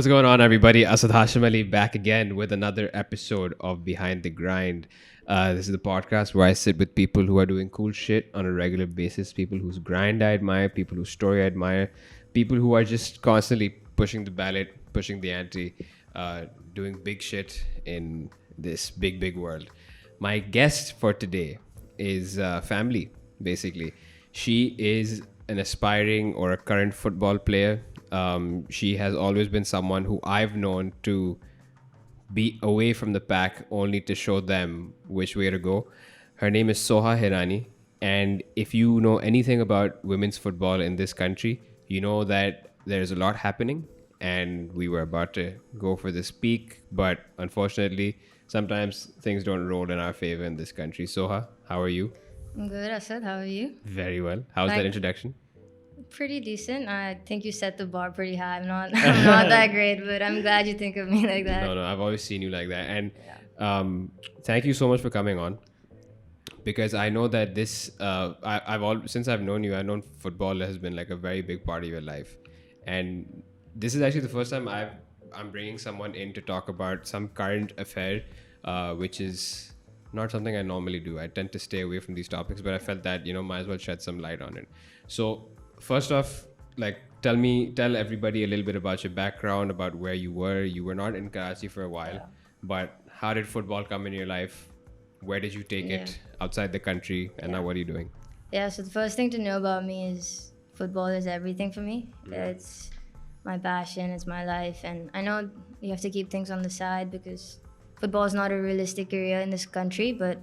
What's going on, everybody? Asad Hashim Ali back again with another episode of Behind the Grind. This is the podcast where I sit with people who are doing cool shit on a regular basis, people whose grind I admire, people whose story I admire, people who are just constantly pushing the ballot, pushing the ante, doing big shit in this big, big world. My guest for today is family, basically. She is an aspiring or a current football player. She has always been someone who I've known to be away from the pack only to show them which way to go. Her name is Suha Hirani. And if you know anything about women's football in this country, you know that there's a lot happening. And we were about to go for this peak. But unfortunately, sometimes things don't roll in our favor in this country. Soha, how are you? I'm good, Asad. How are you? Very well. How's that introduction? Pretty decent. I think you set the bar pretty high. I'm not that great, but I'm glad you think of me like that. No, I've always seen you like that. And thank you so much for coming on. Because I know that this, since I've known you, I've known football has been like a very big part of your life. And this is actually the first time I'm bringing someone in to talk about some current affair, which is not something I normally do. I tend to stay away from these topics, but I felt that, might as well shed some light on it. So first off, like, tell everybody a little bit about your background, about where you were. You were not in Karachi for a while, but how did football come in your life? Where did you take it outside the country? And now what are you doing? Yeah, so the first thing to know about me is football is everything for me. It's my passion, it's my life. And I know you have to keep things on the side because football is not a realistic career in this country, but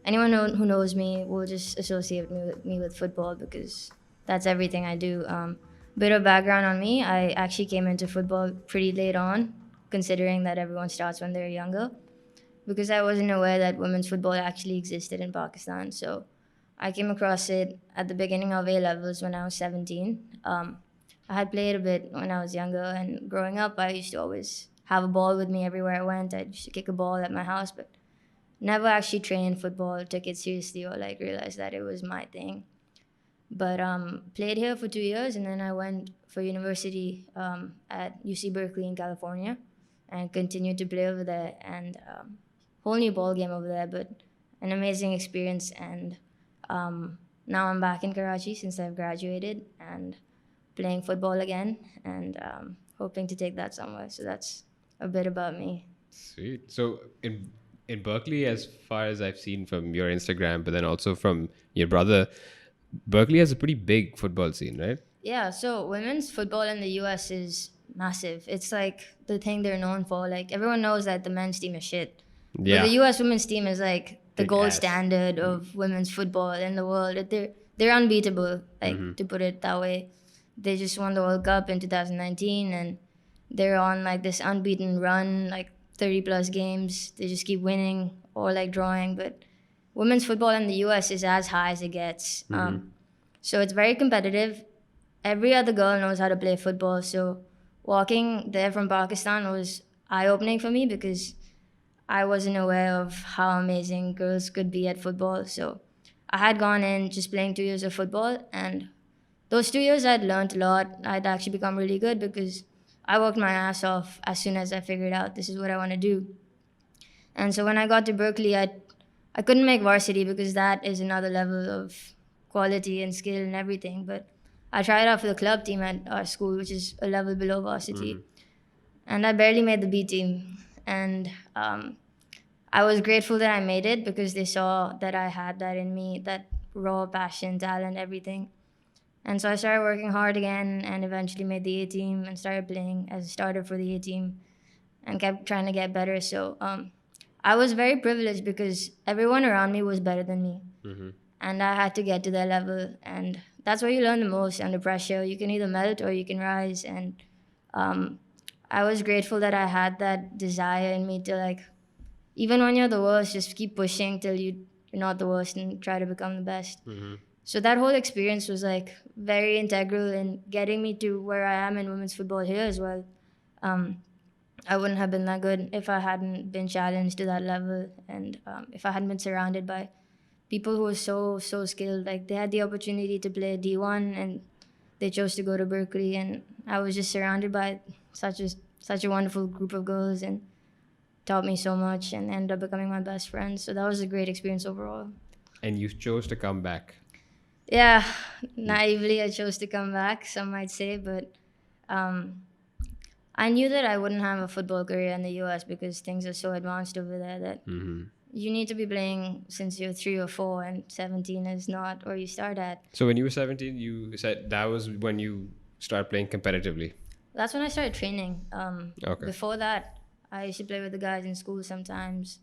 anyone who knows me will just associate me with football because that's everything I do. Bit of background on me, I actually came into football pretty late on, considering that everyone starts when they're younger, because I wasn't aware that women's football actually existed in Pakistan. So I came across it at the beginning of A levels when I was 17. I had played a bit when I was younger, and growing up, I used to always have a ball with me everywhere I went. I used to kick a ball at my house, but never actually trained football, took it seriously, or like realized that it was my thing. But played here for 2 years, and then I went for university at UC Berkeley in California, and continued to play over there. And whole new ball game over there, but an amazing experience. And now I'm back in Karachi since I've graduated and playing football again, and hoping to take that somewhere. So that's a bit about me. Sweet. So in Berkeley, as far as I've seen from your Instagram, but then also from your brother, Berkeley has a pretty big football scene, right? Yeah, so women's football in the US is massive. It's like the thing they're known for. Like everyone knows that the men's team is shit. Yeah. But the US women's team is like the Big gold ass. standard of women's football in the world. They're unbeatable, like to put it that way. They just won the World Cup in 2019, and they're on like this unbeaten run, like 30 plus games. They just keep winning or like drawing. But women's football in the US is as high as it gets. So it's very competitive. Every other girl knows how to play football. So walking there from Pakistan was eye-opening for me because I wasn't aware of how amazing girls could be at football. So I had gone in just playing 2 years of football, and those 2 years I'd learned a lot. I'd actually become really good because I worked my ass off as soon as I figured out this is what I want to do. And so when I got to Berkeley, I couldn't make varsity because that is another level of quality and skill and everything. But I tried out for the club team at our school, which is a level below varsity. And I barely made the B team. And I was grateful that I made it because they saw that I had that in me, that raw passion, talent, everything. And so I started working hard again and eventually made the A team and started playing as a starter for the A team and kept trying to get better. So I was very privileged because everyone around me was better than me. And I had to get to their level. And that's where you learn the most under pressure. You can either melt or you can rise. And I was grateful that I had that desire in me to, like, even when you're the worst, just keep pushing till you're not the worst and try to become the best. So that whole experience was like very integral in getting me to where I am in women's football here as well. I wouldn't have been that good if I hadn't been challenged to that level, and if I hadn't been surrounded by people who were so skilled. Like they had the opportunity to play D1 and they chose to go to Berkeley, and I was just surrounded by such such a wonderful group of girls and taught me so much and ended up becoming my best friend. So that was a great experience overall. And you chose to come back. Yeah, naively I chose to come back, some might say, but um, I knew that I wouldn't have a football career in the US because things are so advanced over there that you need to be playing since you're 3 or 4, and 17 is not where you start at. So when you were 17, you said that was when you started playing competitively. That's when I started training. Okay. Before that, I used to play with the guys in school sometimes.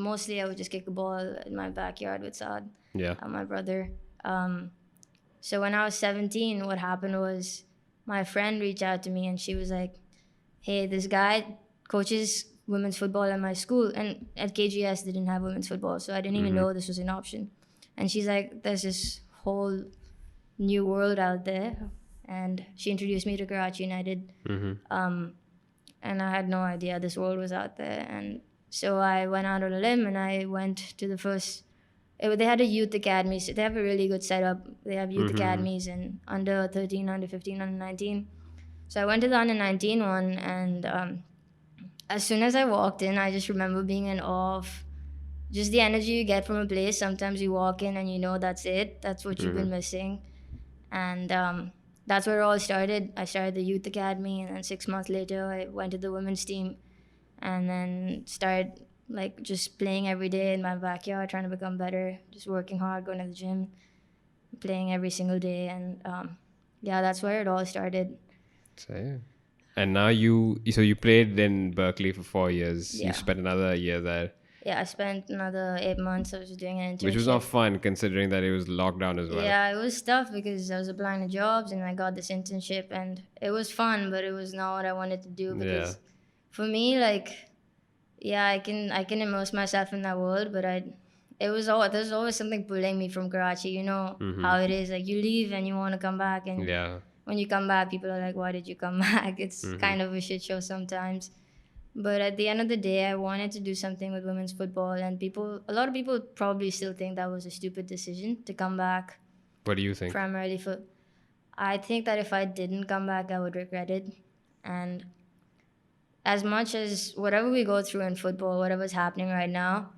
Mostly I would just kick a ball in my backyard with Saad, Yeah. my brother. So when I was 17, what happened was my friend reached out to me and she was like, hey, this guy coaches women's football at my school. And at KGS, they didn't have women's football. So I didn't even know this was an option. And she's like, there's this whole new world out there. And she introduced me to Karachi United. And I had no idea this world was out there. And so I went out on a limb and I went to the first. They had a youth academy, so they have a really good setup. They have youth academies and under 13, under 15, under 19. So I went to the under 19 one, and as soon as I walked in, I just remember being in awe of just the energy you get from a place. Sometimes you walk in and you know that's it, that's what you've been missing. And that's where it all started. I started the youth academy, and then 6 months later, I went to the women's team, and then started like just playing every day in my backyard, trying to become better, just working hard, going to the gym, playing every single day, and yeah, that's where it all started. So, and now you played in Berkeley for 4 years. Yeah. You spent another year there, Yeah, I spent another 8 months. I was doing an internship. which was not fun considering that it was lockdown as well. Yeah, it was tough because I was applying to jobs and I got this internship, and it was fun, but it was not what I wanted to do because for me, like, yeah, I can immerse myself in that world, but there's always something pulling me from Karachi. You know how it is. Like you leave and you want to come back, and when you come back, people are like, "Why did you come back?" It's kind of a shit show sometimes. But at the end of the day, I wanted to do something with women's football, and a lot of people probably still think that was a stupid decision to come back. What do you think? Primarily I think that if I didn't come back, I would regret it. And as much as whatever we go through in football, whatever's happening right now,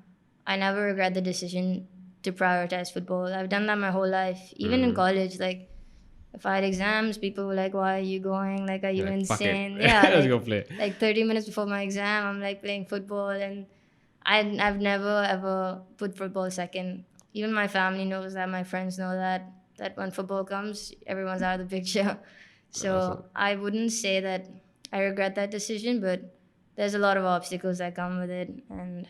I never regret the decision to prioritize football. I've done that my whole life. Even in college, like, if I had exams, people were like, "Why are you going? Like, are you insane?" Yeah, let's go play. Like 30 minutes before my exam, I'm like playing football, and I've never ever put football second. Even my family knows that. My friends know that when football comes, everyone's out of the picture. So Awesome. I wouldn't say that I regret that decision, but there's a lot of obstacles that come with it, and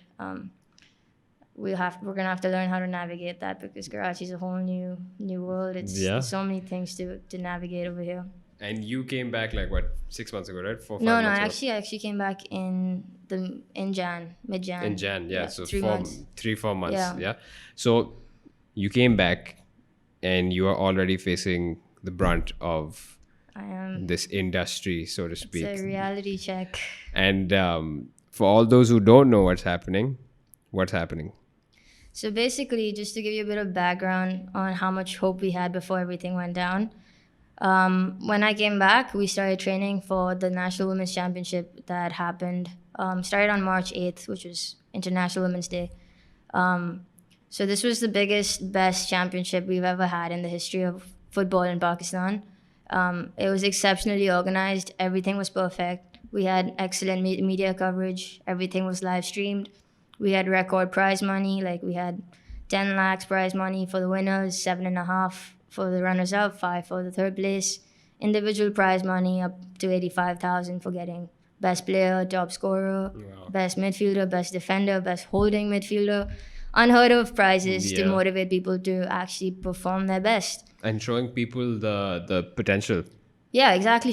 we're gonna have to learn how to navigate that because Karachi's a whole new world. It's so many things to navigate over here. And you came back like what, 6 months ago, right? 4, 5 No, months ago? I actually came back in Jan, mid-Jan. In Jan, yeah. So 3 months. 3-4 months. Yeah. Yeah. So you came back and you are already facing the brunt of I am. this industry, so to speak. It's a reality check. And for all those who don't know what's happening? So basically, just to give you a bit of background on how much hope we had before everything went down. When I came back, we started training for the National Women's Championship that happened. Started on March 8th, which was International Women's Day. So this was the biggest, best championship we've ever had in the history of football in Pakistan. It was exceptionally organized. Everything was perfect. We had excellent media coverage. Everything was live streamed. We had record prize money. Like we had 10 lakhs prize money for the winners, 7.5 for the runners-up, 5 for the third place. Individual prize money up to 85,000 for getting best player, top scorer, best midfielder, best defender, best holding midfielder. Unheard of prizes to motivate people to actually perform their best. And showing people the potential. Yeah, exactly.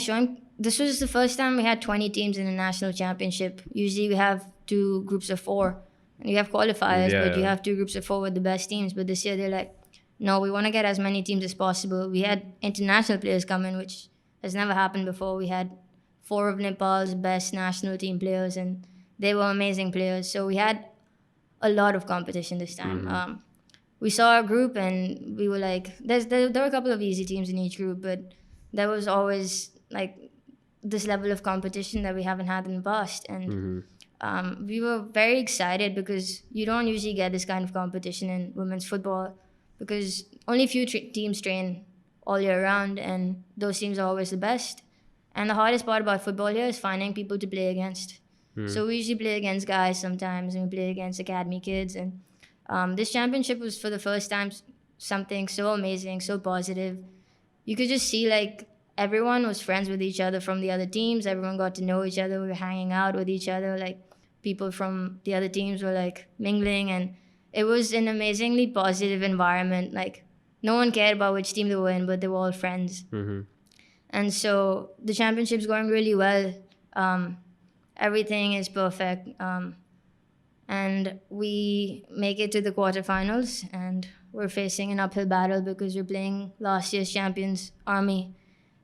This was the first time we had 20 teams in the national championship. Usually we have 2 groups of 4. And you have qualifiers, but you have 2 groups of 4 with the best teams. But this year they're like, no, we want to get as many teams as possible. We had international players come in, which has never happened before. We had 4 of Nepal's best national team players, and they were amazing players. So we had a lot of competition this time. We saw our group, and we were like, there were a couple of easy teams in each group, but there was always like this level of competition that we haven't had in the past. And we were very excited because you don't usually get this kind of competition in women's football because only few teams train all year round, and those teams are always the best. And the hardest part about football here is finding people to play against. So we usually play against guys sometimes, and we play against academy kids. And this championship was for the first time something so amazing, so positive. You could just see like everyone was friends with each other from the other teams. Everyone got to know each other. We were hanging out with each other. Like people from the other teams were like mingling, and it was an amazingly positive environment. Like no one cared about which team they were in, but they were all friends. And so the championship's going really well. Everything is perfect. And we make it to the quarterfinals, and we're facing an uphill battle because we're playing last year's champions, Army.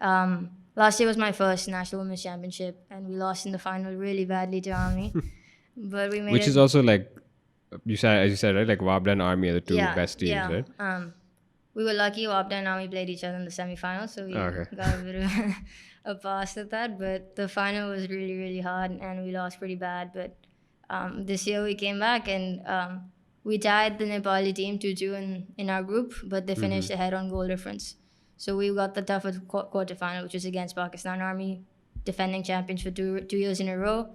Last year was my first national women's championship, and we lost in the final really badly to Army. But we made Which it. is also like, as you said, right? Like Wabda and Army are the two best teams, yeah. right? We were lucky Wabda and Army played each other in the semi-finals, so we got a bit of a pass at that. But the final was really, really hard, and we lost pretty bad. But this year we came back, and we tied the Nepali team 2-2 in our group, but they finished ahead on goal difference. So we got the toughest quarterfinal, which was against Pakistan Army, defending champions for two years in a row.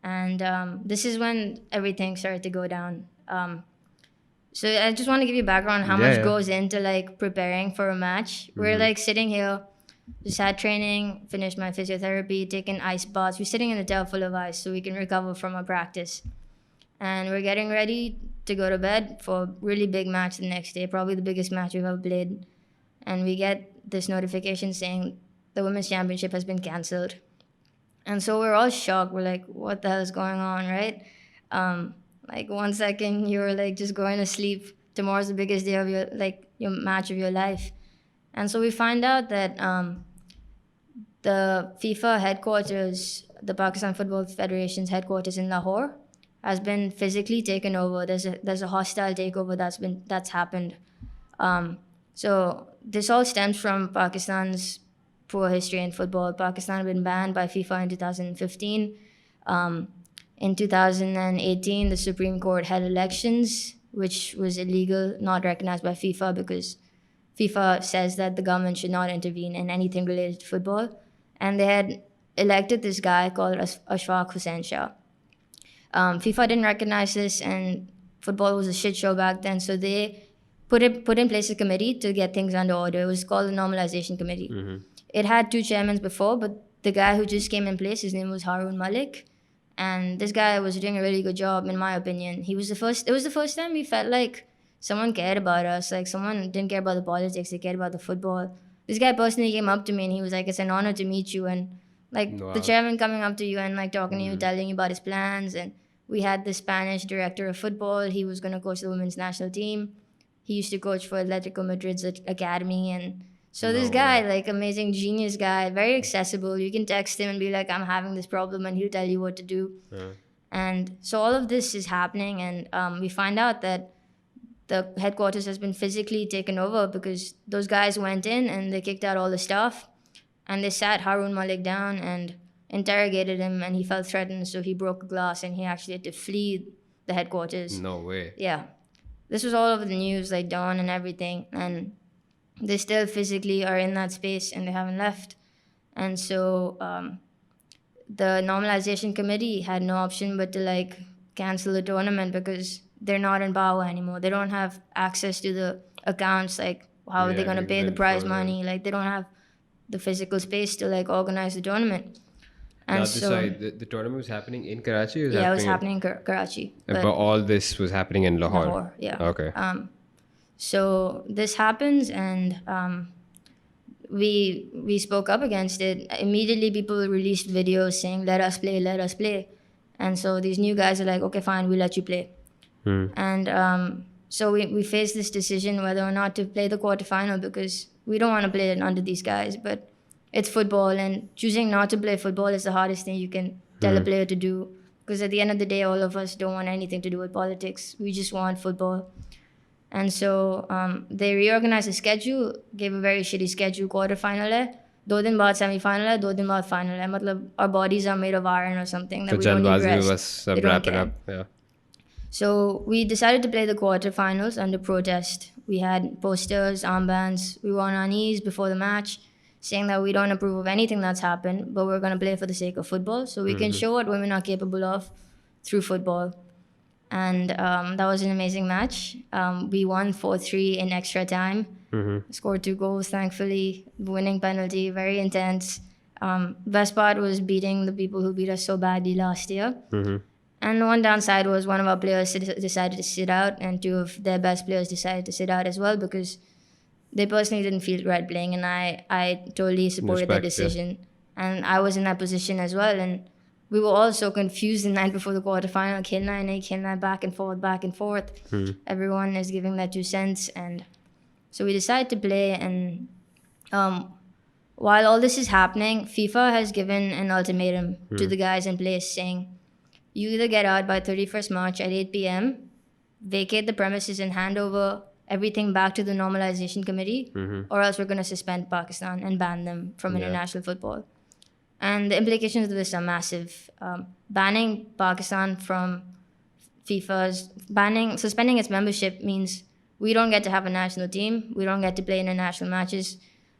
And this is when everything started to go down. So I just want to give you background on how much goes into like preparing for a match. We're like sitting here, just had training, finished my physiotherapy, taking ice baths. We're sitting in a tub full of ice so we can recover from our practice. And we're getting ready to go to bed for a really big match the next day, probably the biggest match we've ever played. And we get this notification saying the women's championship has been cancelled. And so we're all shocked. We're like, what the hell is going on, right? Like 1 second you're like just going to sleep. Tomorrow's the biggest day of your match of your life. And so we find out that the FIFA headquarters, the Pakistan Football Federation's headquarters in Lahore, has been physically taken over. There's a hostile takeover that's happened. So this all stems from Pakistan's poor history in football. Pakistan had been banned by FIFA in 2015. In 2018, the Supreme Court had elections, which was illegal, not recognized by FIFA because FIFA says that the government should not intervene in anything related to football. And they had elected this guy called Ashfaq Hussain Shah. FIFA didn't recognize this, and football was a shit show back then, so they put in place a committee to get things under order. It was called the Normalization Committee. It had 2 chairmen before, but the guy who just came in place, his name was Harun Malik. And this guy was doing a really good job, in my opinion. It was the first time we felt like someone cared about us. Like someone didn't care about the politics, they cared about the football. This guy personally came up to me and he was like, it's an honor to meet you. And like the chairman coming up to you and like talking to you, telling you about his plans. And we had the Spanish director of football. He was going to coach the women's national team. He used to coach for Atletico Madrid's academy. And so this guy, like amazing genius guy, very accessible. You can text him and be like, I'm having this problem, and he'll tell you what to do. And so all of this is happening, and we find out that the headquarters has been physically taken over because those guys went in and they kicked out all the staff, and they sat Harun Malik down and interrogated him, and he felt threatened, so he broke a glass and he actually had to flee the headquarters. No way. Yeah. This was all over the news, like Dawn and everything, and they still physically are in that space and they haven't left. And so the normalization committee had no option but to like cancel the tournament because they're not in power anymore. They don't have access to the accounts. Like how are they going to pay the prize money? Like they don't have the physical space to like organize the tournament. And the tournament was happening in Karachi? It was happening in Karachi. But all this was happening in Lahore? Lahore, yeah. Okay. So this happens, and we spoke up against it. Immediately, people released videos saying, let us play, let us play. And so these new guys are like, okay, fine, we'll let you play. And so we faced this decision whether or not to play the quarterfinal because we don't want to play it under these guys, but it's football, and choosing not to play football is the hardest thing you can tell a player to do, because at the end of the day, all of us don't want anything to do with politics. We just want football. And so they reorganized the schedule, gave a very shitty schedule, quarterfinal, 2 दिन बाद semi-final है, 2 दिन बाद final है. मतलब our bodies are made of iron or something that तो we don't need जल्दबाजी में rest. बस सब They don't wrap it care. up. Yeah. So we decided to play the quarterfinals under protest. We had posters, armbands. We were on our knees before the match, saying that we don't approve of anything that's happened, but we're going to play for the sake of football, so we can show what women are capable of through football. And that was an amazing match. We won 4-3 in extra time. Scored 2 goals, thankfully. Winning penalty, very intense. Best part was beating the people who beat us so badly last year. And one downside was one of our players decided to sit out, and 2 of their best players decided to sit out as well because they personally didn't feel right playing, and I totally supported their Respect, yeah. decision. And I was in that position as well, and we were all so confused the night before the quarterfinal. Khelna hai, nahi khelna hai, back and forth, back and forth. Everyone is giving their 2 cents, and so we decided to play. And while all this is happening, FIFA has given an ultimatum to the guys in place saying, you either get out by 31st March at 8 p.m., vacate the premises and hand over everything back to the normalization committee, or else we're going to suspend Pakistan and ban them from international football. And the implications of this are massive. Banning Pakistan from suspending its membership means we don't get to have a national team, we don't get to play international matches.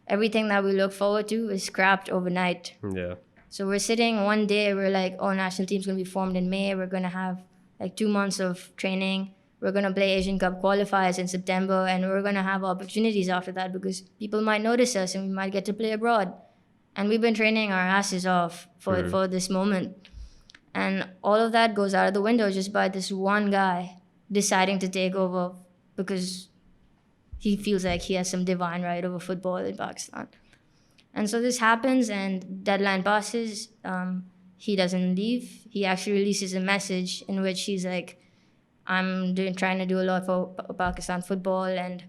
Everything that we look forward to is scrapped overnight. Yeah. So we're sitting one day, we're like, oh, national team's going to be formed in May. We're going to have like 2 months of training. We're going to play Asian Cup qualifiers in September, and we're going to have opportunities after that because people might notice us and we might get to play abroad. And we've been training our asses off for this moment. And all of that goes out of the window just by this one guy deciding to take over because he feels like he has some divine right over football in Pakistan. And so this happens, and deadline passes. He doesn't leave. He actually releases a message in which he's like, I'm trying to do a lot for Pakistan football. And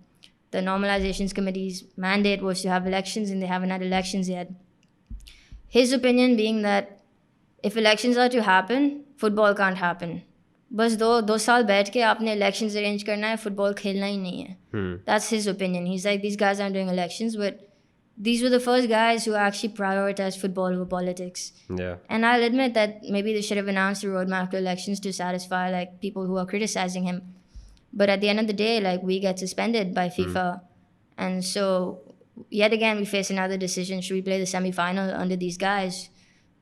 the normalizations committee's mandate was to have elections, and they haven't had elections yet. His opinion being that if elections are to happen, football can't happen. बस दो साल बैठ के आपने elections arrange करना है, football खेलना ही नहीं है. That's his opinion. He's like, these guys aren't doing elections, but these were the first guys who actually prioritized football over politics. Yeah. And I'll admit that maybe they should have announced a roadmap to elections to satisfy like people who are criticizing him. But at the end of the day, like, we get suspended by FIFA. And so yet again we face another decision. Should we play the semi-final under these guys?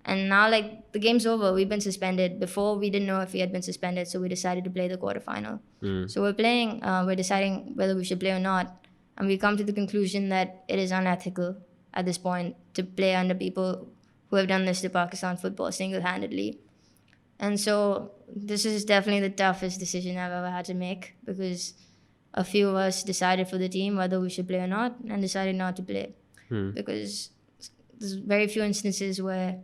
And now, like, the game's over. We've been suspended. Before, we didn't know if we had been suspended, so we decided to play the quarterfinal. So we're deciding whether we should play or not. And we come to the conclusion that it is unethical at this point to play under people who have done this to Pakistan football single-handedly. And so this is definitely the toughest decision I've ever had to make, because a few of us decided for the team whether we should play or not, and decided not to play. Because there's very few instances where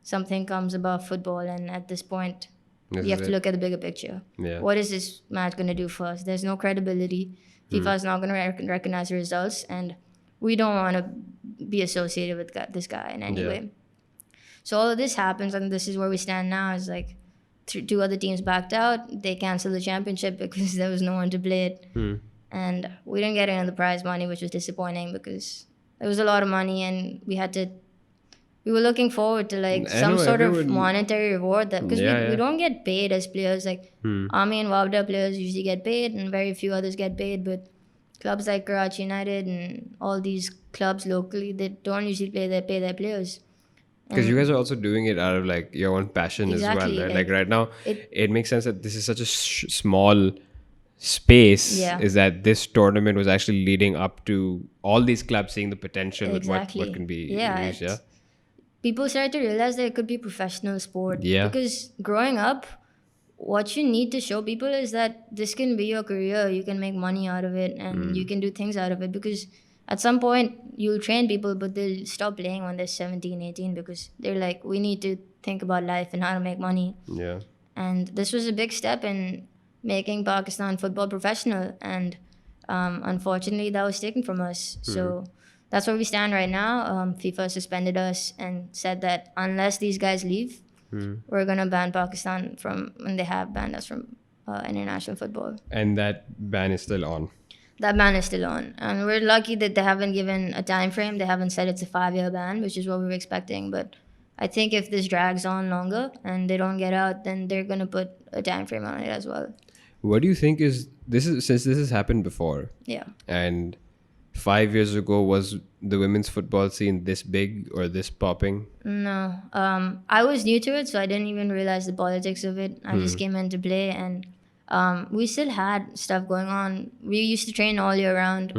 something comes above football, and at this point, you have to look at the bigger picture. Yeah. What is this match going to do for us? There's no credibility. FIFA is not going to recognize the results, and we don't want to be associated with this guy in any way. So all of this happens, and this is where we stand now. Is like 2 other teams backed out. They canceled the championship because there was no one to play it. And we didn't get any of the prize money, which was disappointing because it was a lot of money, and we were looking forward to like some sort of monetary reward, that because we don't get paid as players. Like Army and Wavda players usually get paid, and very few others get paid. But clubs like Karachi United and all these clubs locally, they don't usually pay their players. Because you guys are also doing it out of like your own passion as well, right? Like right now, it makes sense that this is such a small space. Is that this tournament was actually leading up to all these clubs seeing the potential with what can be used. People started to realize that it could be professional sport. Because growing up, what you need to show people is that this can be your career. You can make money out of it, and you can do things out of it. Because at some point, you'll train people, but they'll stop playing when they're 17, 18, because they're like, we need to think about life and how to make money. And this was a big step in making Pakistan football professional. And unfortunately, that was taken from us. So that's where we stand right now. FIFA suspended us and said that unless these guys leave, we're going to ban Pakistan from, and they have banned us from international football. And that ban is still on? That ban is still on, and we're lucky that they haven't given a time frame. They haven't said it's a 5-year ban, which is what we were expecting. But I think if this drags on longer and they don't get out, then they're gonna put a time frame on it as well. What do you think is this is since this has happened before? Yeah. And 5 years ago, was the women's football scene this big or this popping? No. I was new to it, so I didn't even realize the politics of it. I just came in to play, and we still had stuff going on. We used to train all year round.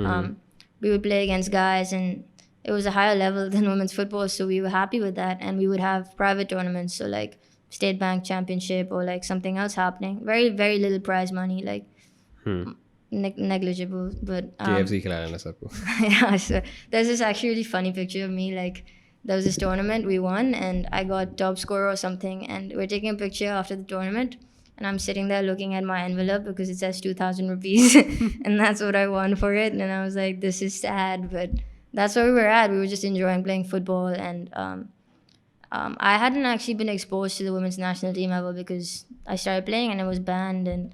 We would play against guys, and it was a higher level than women's football, so we were happy with that. And we would have private tournaments, so like State Bank Championship or like something else happening. Very, very little prize money, like negligible. But KFC खिलाना ना सबको. yeah, so there's this actually really funny picture of me. Like, there was this tournament we won, and I got top scorer or something. And we're taking a picture after the tournament, and I'm sitting there looking at my envelope because it says 2,000 rupees, and that's what I won for it. And I was like, this is sad, but that's where we were at. We were just enjoying playing football, and I hadn't actually been exposed to the women's national team ever because I started playing and it was banned, and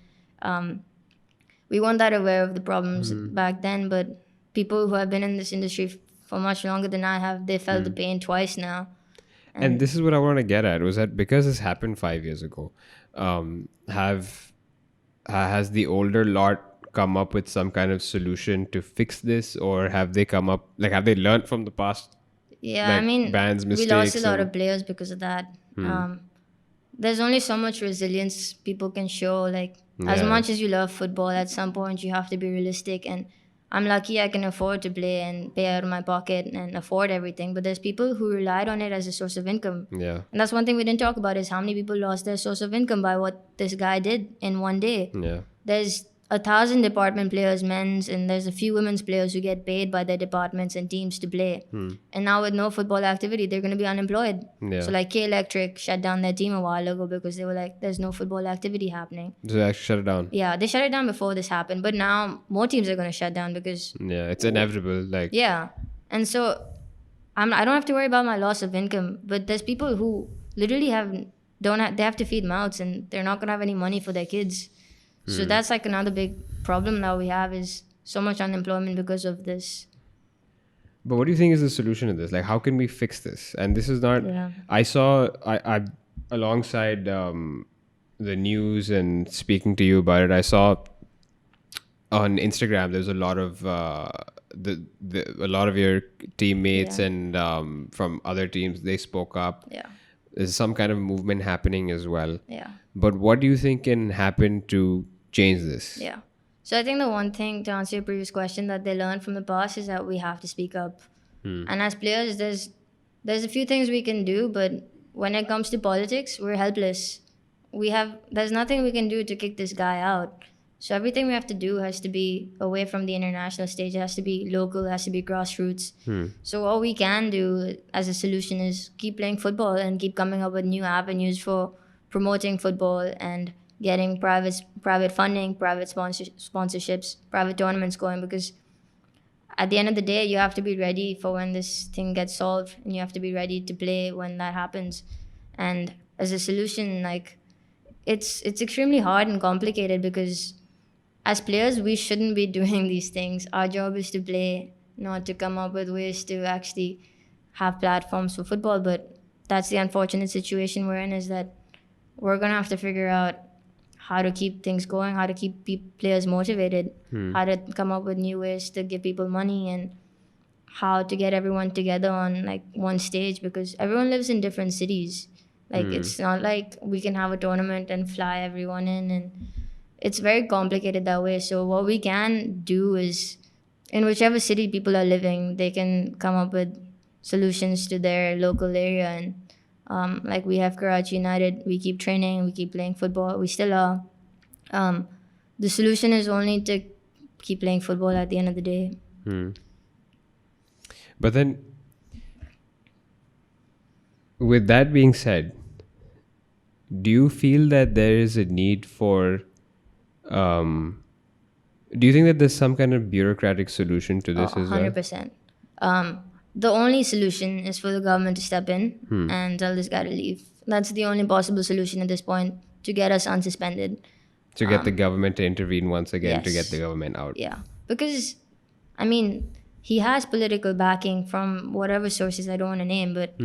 we weren't that aware of the problems back then. But people who have been in this industry for much longer than I have, they felt the pain twice now. And this is what I want to get at, was that because this happened 5 years ago, has the older lot come up with some kind of solution to fix this, or have they come up, like, have they learned from the past? Yeah, like, I mean, bans, we mistakes, lost a lot and- of players because of that. There's only so much resilience people can show. Like, as Yeah. much as you love football, at some point you have to be realistic. And I'm lucky I can afford to play and pay out of my pocket and afford everything. But there's people who relied on it as a source of income. Yeah. And that's one thing we didn't talk about, is how many people lost their source of income by what this guy did in one day. Yeah. There's 1,000 department players, men's, and there's a few women's players who get paid by their departments and teams to play. And now with no football activity, they're going to be unemployed. Yeah. So like K Electric shut down their team a while ago because they were like, there's no football activity happening. So they actually shut it down. Yeah, they shut it down before this happened, but now more teams are going to shut down because Yeah, it's inevitable. Like, yeah. And so I don't have to worry about my loss of income, but there's people who literally they have to feed mouths, and they're not going to have any money for their kids. So that's like another big problem that we have, is so much unemployment because of this. but what do you think is the solution to this? Like, how can we fix this? And this is not. Yeah. I alongside the news and speaking to you about it, I saw on Instagram there's a lot of a lot of your teammates and from other teams, they spoke up. Yeah. There's some kind of movement happening as well. Yeah. But what do you think can happen to change this? Yeah. So I think the one thing, to answer your previous question, that they learned from the past is that we have to speak up. And as players, there's a few things we can do, but when it comes to politics, we're helpless. There's nothing we can do to kick this guy out. So everything we have to do has to be away from the international stage. It has to be local. It has to be grassroots. So all we can do as a solution is keep playing football and keep coming up with new avenues for promoting football and getting private funding, private sponsorships, private tournaments going. Because at the end of the day, you have to be ready for when this thing gets solved, and you have to be ready to play when that happens. And as a solution, like, it's extremely hard and complicated, because as players, we shouldn't be doing these things. Our job is to play, not to come up with ways to actually have platforms for football. But that's the unfortunate situation we're in, is that we're going to have to figure out how to keep things going, how to keep players motivated, how to come up with new ways to give people money, and how to get everyone together on like one stage, because everyone lives in different cities. Like, it's not like we can have a tournament and fly everyone in, and it's very complicated that way. So what we can do is, in whichever city people are living, they can come up with solutions to their local area. And like, we have Karachi United, we keep training, we keep playing football, we still are. The solution is only to keep playing football at the end of the day. But then, with that being said, do you feel that there is a need for do you think that there's some kind of bureaucratic solution to this as well? 100%. The only solution is for the government to step in and tell this guy to leave. That's the only possible solution at this point, to get us unsuspended. To get the government to intervene once again, to get yes. the government out. Yeah. because, I mean, he has political backing from whatever sources I don't want to name, but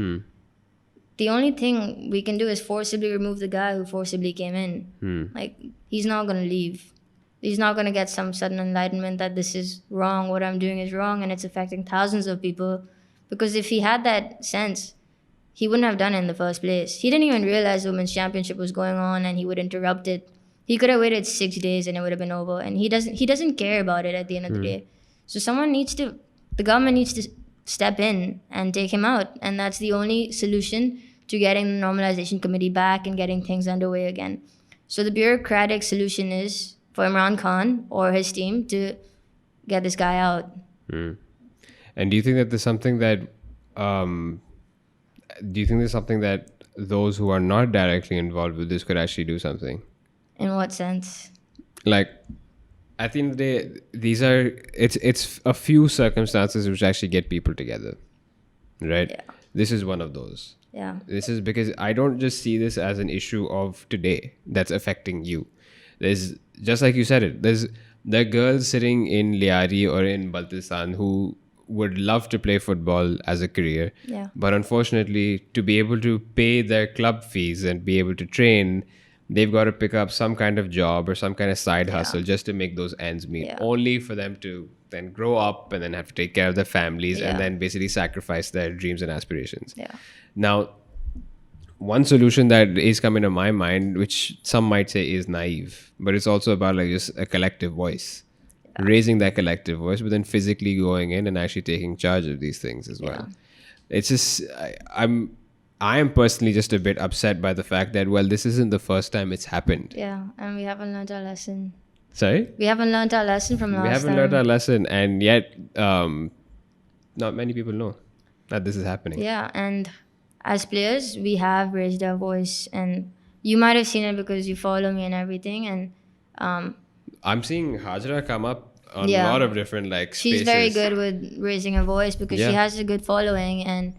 the only thing we can do is forcibly remove the guy who forcibly came in. Like, he's not going to leave. He's not going to get some sudden enlightenment that this is wrong, what I'm doing is wrong, and it's affecting thousands of people. Because if he had that sense, he wouldn't have done it in the first place. He didn't even realize the women's championship was going on and he would interrupt it. He could have waited 6 days and it would have been over. And he doesn't care about it at the end of the day. So the government needs to step in and take him out. And that's the only solution to getting the normalization committee back and getting things underway again. So the bureaucratic solution is for Imran Khan or his team to get this guy out. And do you think that there's something that those who are not directly involved with this could actually do something? In what sense? Like, at the end of the day, it's a few circumstances which actually get people together, right? Yeah. This is one of those. Yeah. This is because I don't just see this as an issue of today that's affecting you. There's, just like you said it, there are girls sitting in Liari or in Baltistan who would love to play football as a career. Yeah. But unfortunately, to be able to pay their club fees and be able to train, they've got to pick up some kind of job or some kind of side hustle just to make those ends meet, Yeah. only for them to then grow up and then have to take care of their families and Yeah. then basically sacrifice their dreams and aspirations. Yeah. Now, one solution that is coming to my mind, which some might say is naive, but it's also about like just a collective voice, raising that collective voice, but then physically going in and actually taking charge of these things as well. It's just, I am personally just a bit upset by the fact that, well, this isn't the first time it's happened. Yeah. And we haven't learned our lesson. Sorry? We haven't learned our lesson from last time. We haven't learned our lesson, and yet not many people know that this is happening. Yeah, and as players, we have raised our voice, and you might have seen it because you follow me and everything. And I'm seeing Hajra come up on Yeah. a lot of different like she's spaces. very good with raising her voice because she Yeah. has a good following. And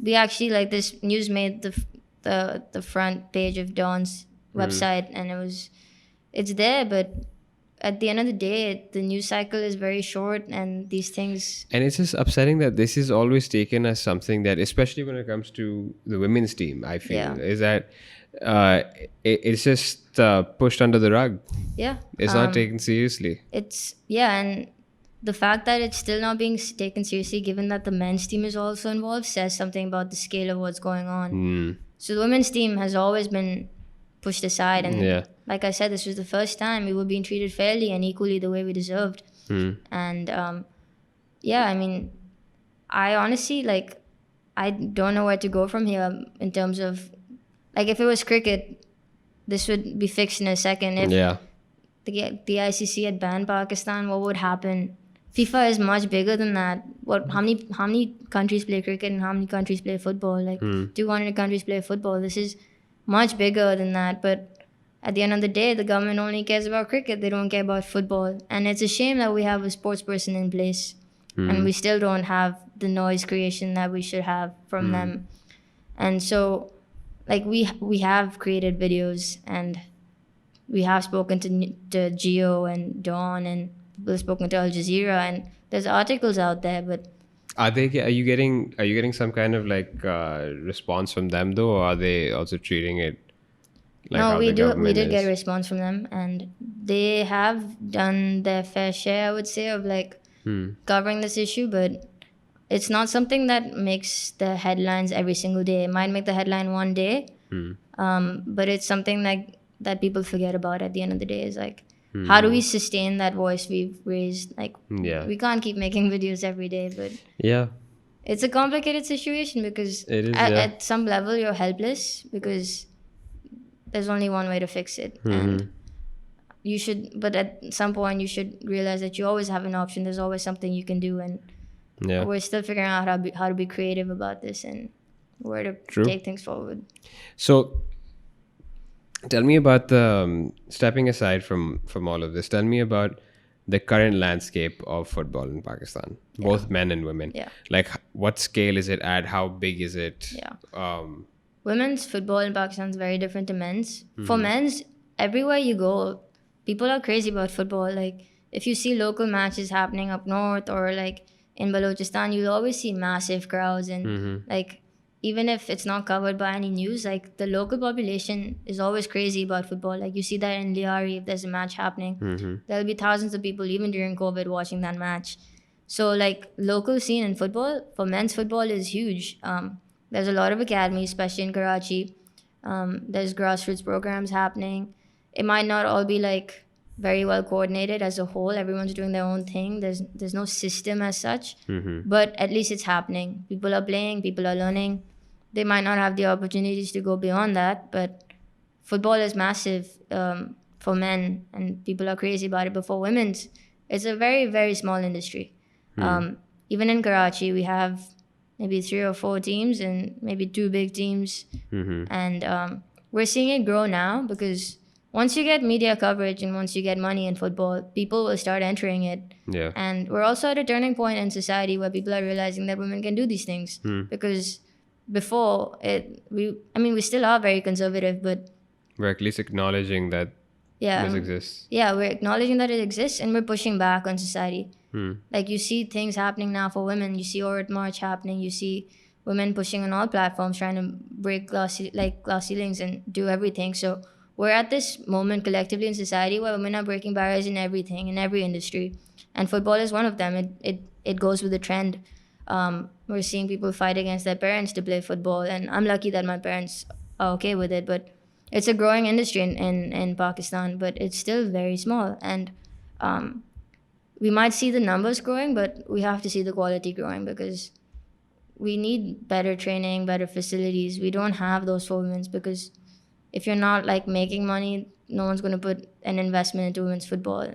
we actually, like, this news made the front page of Dawn's website, and it's there, but at the end of the day, the news cycle is very short, and these things. And it's just upsetting that this is always taken as something that, especially when it comes to the women's team, I feel, Yeah. is that it's just pushed under the rug. Yeah. It's not taken seriously. And the fact that it's still not being taken seriously, given that the men's team is also involved, says something about the scale of what's going on. So the women's team has always been pushed aside, and Yeah. like I said, this was the first time we were being treated fairly and equally the way we deserved. And I mean, I honestly, like, I don't know where to go from here in terms of, like, if it was cricket, this would be fixed in a second. If Yeah. the ICC had banned Pakistan, what would happen? FIFA is much bigger than that. How many countries play cricket and how many countries play football? Like 200 countries play football. This is much bigger than that. But at the end of the day, the government only cares about cricket. They don't care about football. And it's a shame that we have a sports person in place and we still don't have the noise creation that we should have from them. And so, like, we have created videos, and we have spoken to Geo and Dawn, and we've spoken to Al Jazeera, and there's articles out there, but Are you getting some kind of like response from them though, or are they also treating it like how the we government did get a is? response from them, and they have done their fair share, I would say, of like covering this issue, but it's not something that makes the headlines every single day. It might make the headline one day, but it's something like that people forget about at the end of the day. Is like, how do we sustain that voice we've raised? Like, Yeah. we can't keep making videos every day, but Yeah. it's a complicated situation because It is, at some level you're helpless because there's only one way to fix it. And but at some point you should realize that you always have an option. There's always something you can do, and Yeah. we're still figuring out how to be creative about this and where to True. take things forward. So, tell me about the stepping aside from all of this. Tell me about the current landscape of football in Pakistan, both men and women. Yeah. Like, what scale is it at? How big is it? Yeah. Women's football in Pakistan is very different to men's. For men's, everywhere you go, people are crazy about football. Like, if you see local matches happening up north or like in Balochistan, you'll always see massive crowds, and like even if it's not covered by any news, like the local population is always crazy about football. Like you see that in Liari, if there's a match happening, there'll be thousands of people even during COVID watching that match. So like local scene in football for men's football is huge. There's a lot of academies, especially in Karachi. There's grassroots programs happening. It might not all be like very well coordinated as a whole. Everyone's doing their own thing. There's no system as such, but at least it's happening. People are playing. People are learning. They might not have the opportunities to go beyond that, but football is massive for men, and people are crazy about it. But for women's, it's a very very small industry. Even in Karachi, we have maybe 3 or 4 teams and maybe 2 big teams, and we're seeing it grow now because once you get media coverage and once you get money in football, people will start entering it. Yeah. And we're also at a turning point in society where people are realizing that women can do these things. Because before we still are very conservative, but We're at least acknowledging that yeah, this exists. yeah, we're acknowledging that it exists and we're pushing back on society. Like you see things happening now for women. You see Orat March happening. You see women pushing on all platforms, trying to break glass ceilings and do everything. So we're at this moment collectively in society where women are breaking barriers in everything, in every industry, and football is one of them. It goes with the trend. We're seeing people fight against their parents to play football, and I'm lucky that my parents are okay with it. But it's a growing industry in Pakistan, but it's still very small, and we might see the numbers growing, but we have to see the quality growing because we need better training, better facilities. We don't have those for women's because if you're not like making money, no one's going to put an investment into women's football.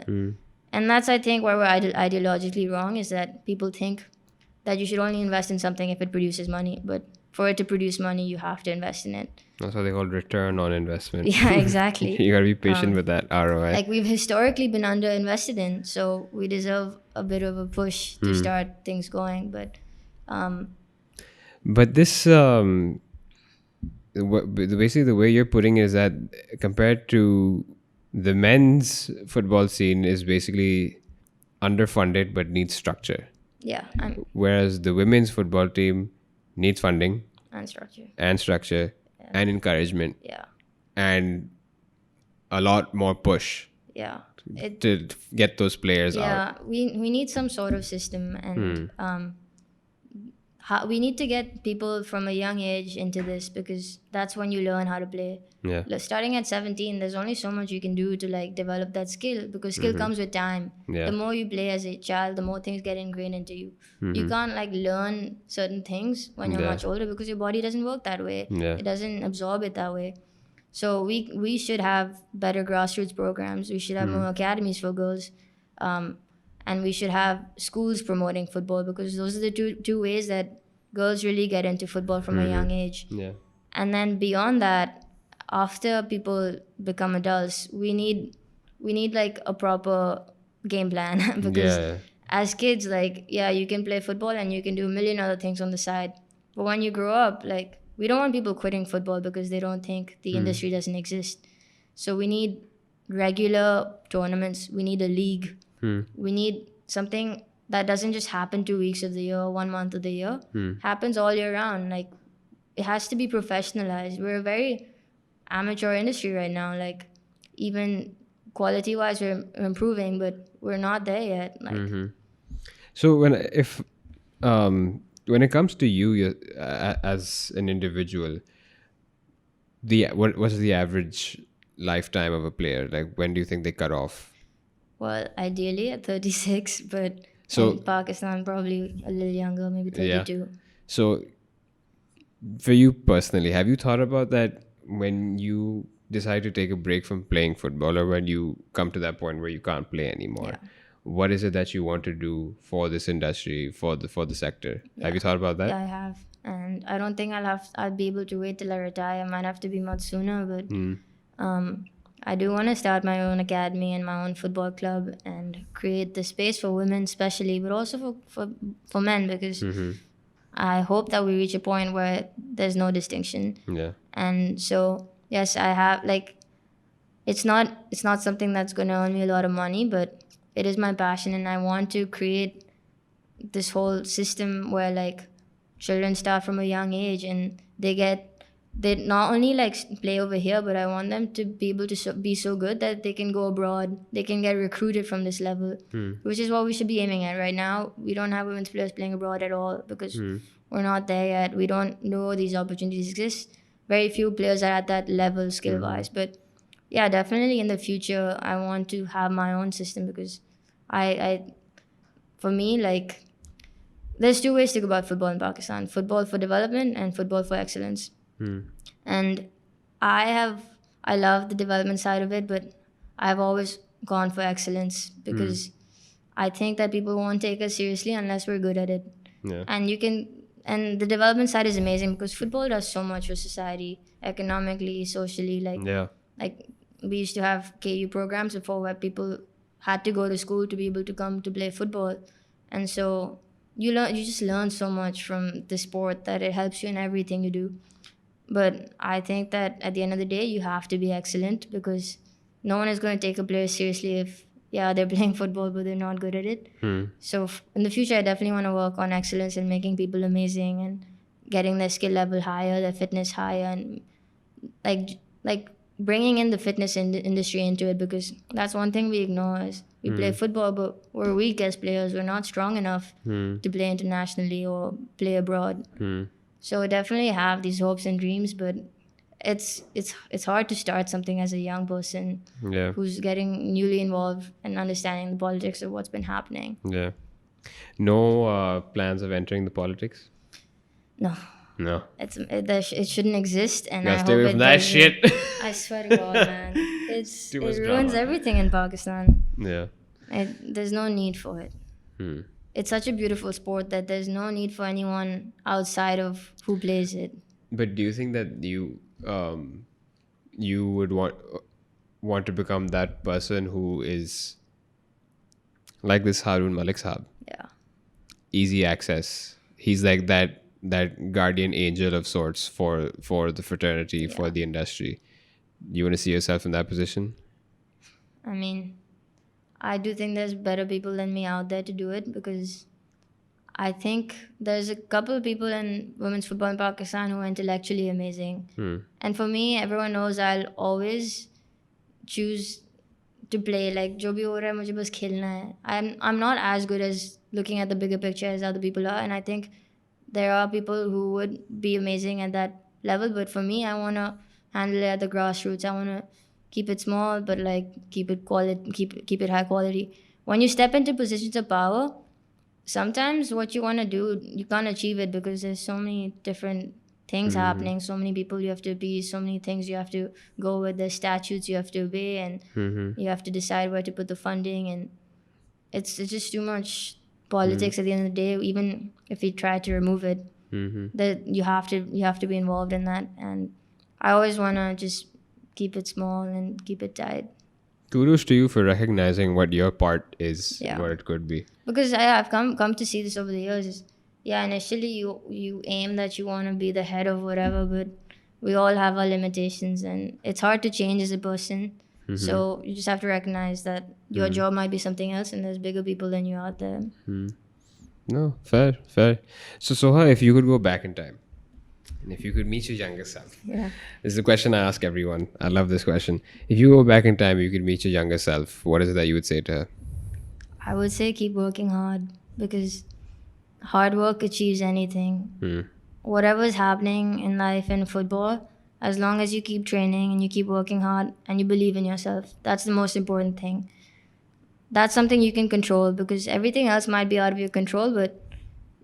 And that's, I think, where we're ideologically wrong, is that people think that you should only invest in something if it produces money. But for it to produce money, you have to invest in it. That's what they call return on investment. Yeah, exactly. You gotta be patient with that ROI. Like we've historically been underinvested in, so we deserve a bit of a push to start things going. But this basically the way you're putting it is that compared to the men's football scene is basically underfunded but needs structure, yeah, whereas the women's football team needs funding and structure. And encouragement Yeah, and a lot more push yeah. to get those players out. Yeah, we need some sort of system, and we need to get people from a young age into this because that's when you learn how to play. Yeah. Like, starting at 17, there's only so much you can do to like develop that skill because skill comes with time. Yeah. The more you play as a child, the more things get ingrained into you. You can't like learn certain things when you're much older because your body doesn't work that way. Yeah. It doesn't absorb it that way. So we should have better grassroots programs. We should have more academies for girls. And we should have schools promoting football because those are the two ways that girls really get into football from a young age. Yeah. And then beyond that, after people become adults, we need like a proper game plan because as kids, like, yeah, you can play football and you can do a million other things on the side. But when you grow up, like, we don't want people quitting football because they don't think the industry doesn't exist. So we need regular tournaments. We need a league. We need something that doesn't just happen 2 weeks of the year, 1 month of the year. Happens all year round. Like, it has to be professionalized. We're a very amateur industry right now. Like, even quality wise, we're improving, but we're not there yet. Like, So when it comes to you as an individual, what was the average lifetime of a player? Like, when do you think they cut off? well, ideally at 36, but So- in Pakistan probably a little younger, maybe 32. So for you personally, have you thought about that when you decide to take a break from playing football, or when you come to that point where you can't play anymore? Yeah. What is it that you want to do for this industry, for the sector? Have you thought about that? Yeah, I have, and I don't think I'll be able to wait till I retire. I might have to be much sooner, but I do want to start my own academy and my own football club and create the space for women especially, but also for men, because I hope that we reach a point where there's no distinction. Yeah. And so, yes, I have, like, it's not something that's going to earn me a lot of money, but it is my passion, and I want to create this whole system where like children start from a young age and they not only like play over here, but I want them to be able to be so good that they can go abroad, they can get recruited from this level, which is what we should be aiming at. Right now we don't have women's players playing abroad at all because we're not there yet. We don't know these opportunities exist. Very few players are at that level skill wise. But yeah, definitely in the future I want to have my own system, because I for me, like, there's two ways to go about football in Pakistan: football for development and football for excellence. And I love the development side of it, but I've always gone for excellence because I think that people won't take us seriously unless we're good at it. Yeah. And the development side is amazing because football does so much for society, economically, socially. Like we used to have KU programs before where people had to go to school to be able to come to play football, and so you just learn so much from the sport that it helps you in everything you do. But I think that at the end of the day, you have to be excellent, because no one is going to take a player seriously if, yeah, they're playing football but they're not good at it. So in the future, I definitely want to work on excellence and making people amazing and getting their skill level higher, their fitness higher, and like bringing in the fitness industry into it, because that's one thing we ignore is we play football but we're weak as players. We're not strong enough to play internationally or play abroad. So definitely have these hopes and dreams, but it's hard to start something as a young person who's getting newly involved and understanding the politics of what's been happening. Yeah. No plans of entering the politics? No. No. It shouldn't exist, and Gotta I stay hope away it from that doesn't. shit. I swear to God, man, Too much it ruins drama. everything in Pakistan. Yeah. There's no need for it. It's such a beautiful sport that there's no need for anyone outside of who plays it. But do you think that you would want to become that person who is like this Harun Malik Saab? Yeah. Easy access. He's like that guardian angel of sorts for the fraternity, for the industry. You want to see yourself in that position? I mean, I do think there's better people than me out there to do it, because I think there's a couple of people in women's football in Pakistan who are intellectually amazing. And for me, everyone knows I'll always choose to play like jo bhi ho raha hai, mujhe bas khelna hai. I'm not as good as looking at the bigger picture as other people are, and I think there are people who would be amazing at that level, but for me, I want to handle it at the grassroots. I want to keep it small, but like keep it high quality. When you step into positions of power, sometimes what you want to do, you can't achieve it because there's so many different things happening, so many people you have to appease, so many things you have to go with, the statutes you have to obey, and you have to decide where to put the funding, and it's just too much politics at the end of the day. Even if we try to remove it, that you have to be involved in that, and I always want to just keep it small and keep it tight. Kudos to you for recognizing what your part is, what it could be. Because I've come to see this over the years. Initially you aim that you want to be the head of whatever, but we all have our limitations, and it's hard to change as a person. So you just have to recognize that your job might be something else, and there's bigger people than you out there. No, fair. So Soha, if you could go back in time, and if you could meet your younger self, Yeah. this is a question I ask everyone. I love this question. If you go back in time, you could meet your younger self. What is it that you would say to her? I would say keep working hard, because hard work achieves anything. Whatever's happening in life and football, as long as you keep training and you keep working hard and you believe in yourself, that's the most important thing. That's something you can control, because everything else might be out of your control, but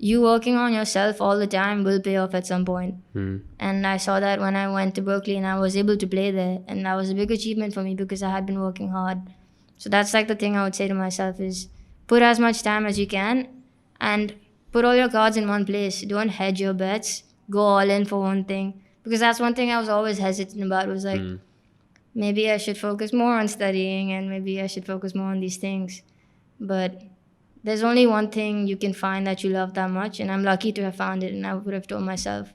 you working on yourself all the time will pay off at some point. And I saw that when I went to Berkeley and I was able to play there, and that was a big achievement for me because I had been working hard. So that's like the thing I would say to myself is put as much time as you can and put all your cards in one place. Don't hedge your bets. Go all in for one thing. Because that's one thing I was always hesitant about, was like, maybe I should focus more on studying and maybe I should focus more on these things. But there's only one thing you can find that you love that much, and I'm lucky to have found it, and I would have told myself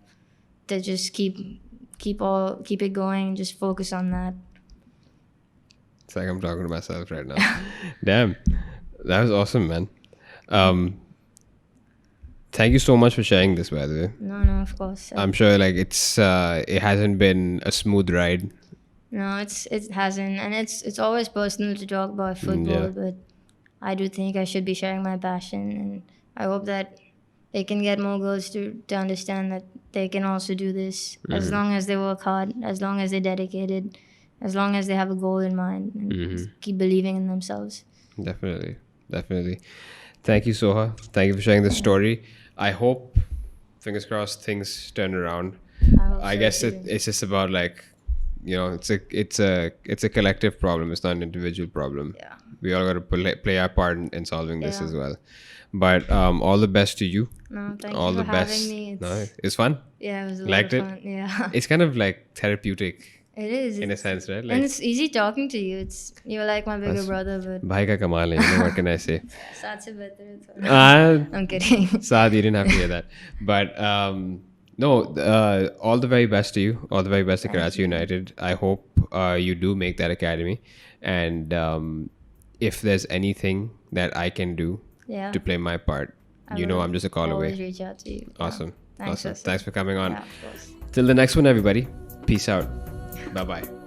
to just keep it going and just focus on that. It's like I'm talking to myself right now. Damn. That was awesome, man. Um, Thank you so much for sharing this, by the way. No, of course. I'm sure like it hasn't been a smooth ride. No, it hasn't, and it's always personal to talk about football, Yeah. but I do think I should be sharing my passion, and I hope that they can get more girls to understand that they can also do this as long as they work hard, as long as they're dedicated, as long as they have a goal in mind and keep believing in themselves. Definitely. Definitely. Thank you, Soha. Thank you for sharing this story. I hope, fingers crossed, things turn around. I hope I so guess too. it's just about like, it's a collective problem. It's not an individual problem. Yeah. We all got to play our part in solving this Yeah. as well. But all the best to you. No, thank All you the for having best. me. No, it's fun. Yeah, it was a lot Liked of it? fun. Yeah. It's kind of like therapeutic It is. in a It's, sense, right? and Like, it's easy talking to you. You're like my bigger Bas- brother, but bhai ka kamal hai, what can I say? Saad se better hai thoda. Uh, I'm kidding. Saad, you didn't have to hear that. But no, all the very best to you. All the very best to Karachi United. I hope you do make that academy. And if there's anything that I can do Yeah. to play my part, I you know will I'm just a call always away. reach out to you. Yeah. Awesome. Thanks, Awesome. Joseph. Thanks for coming on. Yeah, of course. Till the next one, everybody. Peace out. Bye bye.